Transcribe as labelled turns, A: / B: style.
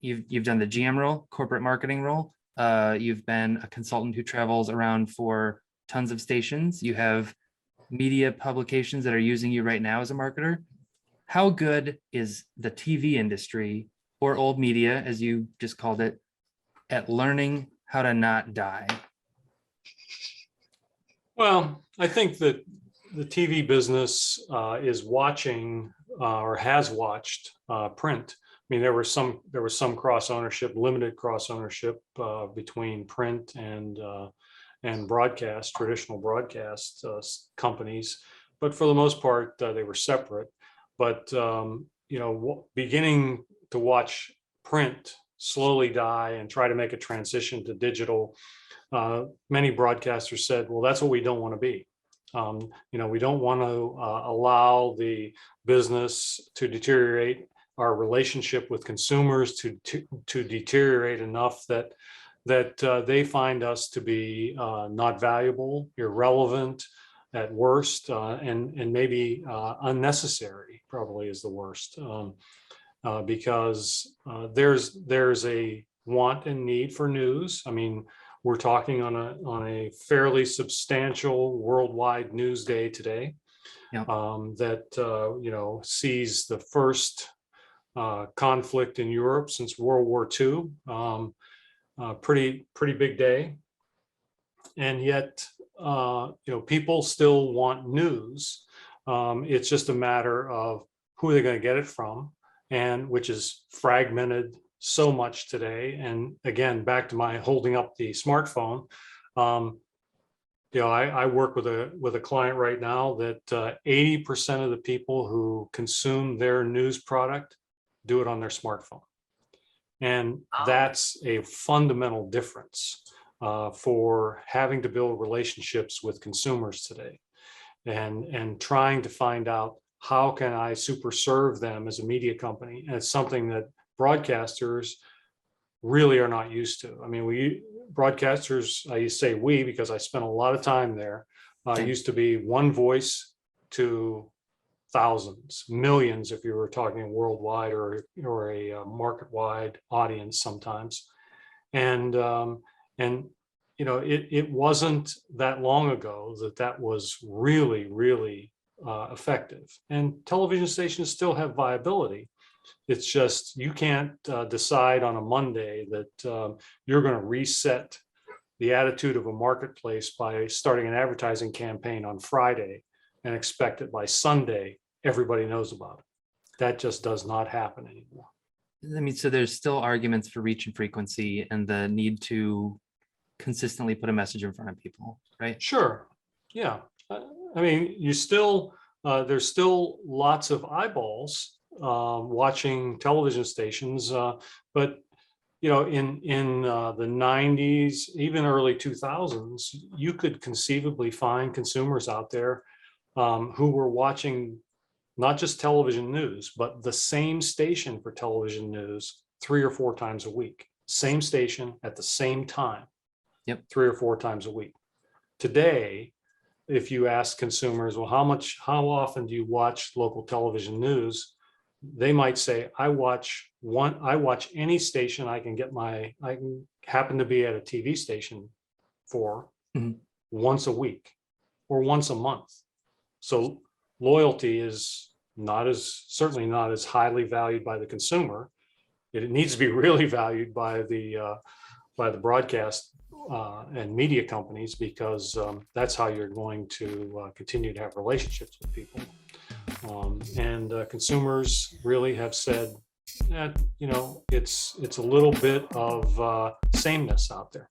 A: You've done the GM role, corporate marketing role. You've been a consultant who travels around for tons of stations. You have media publications that are using you right now as a marketer. How good is the TV industry, or old media, as you just called it, at learning how to not die?
B: Well, I think that the TV business is watching or has watched print. I mean, there was some cross ownership, limited cross ownership between print and broadcast, traditional broadcast companies, but for the most part, they were separate. But beginning to watch print slowly die and try to make a transition to digital, many broadcasters said, well, that's what we don't want to be. We don't want to allow the business to deteriorate, our relationship with consumers to deteriorate enough that they find us to be not valuable, irrelevant at worst, and maybe unnecessary probably is the worst, because there's a want and need for news. I mean, we're talking on a fairly substantial worldwide news day today.
A: Yeah.
B: That sees the first conflict in Europe since World War II. Pretty big day, and yet people still want news. It's just a matter of who they're going to get it from, and which is fragmented so much today. And again, back to my holding up the smartphone. I work with a client right now that 80% of the people who consume their news product do it on their smartphone. And that's a fundamental difference for having to build relationships with consumers today, and trying to find out how can I super serve them as a media company. And it's something that broadcasters really are not used to. I mean, broadcasters, I say we because I spent a lot of time there, used to be one voice to thousands, millions, if you were talking worldwide or a market-wide audience sometimes. And it wasn't that long ago that was really effective. And television stations still have viability. It's just you can't decide on a Monday that you're going to reset the attitude of a marketplace by starting an advertising campaign on Friday and expect it by Sunday everybody knows about it. That just does not happen anymore.
A: I mean, so there's still arguments for reach and frequency and the need to consistently put a message in front of people, right?
B: Sure. Yeah. I mean, there's still lots of eyeballs watching television stations, but in the 90s, even early 2000s, you could conceivably find consumers out there who were watching not just television news, but the same station for television news 3 or 4 times a week. Same station at the same time.
A: Yep.
B: 3 or 4 times a week. Today, if you ask consumers, well, how often do you watch local television news? They might say, I watch any station I can happen to be at a TV station for once a week or once a month. So loyalty is certainly not as highly valued by the consumer. It needs to be really valued by the broadcast and media companies, because that's how you're going to continue to have relationships with people. And consumers really have said that it's a little bit of sameness out there.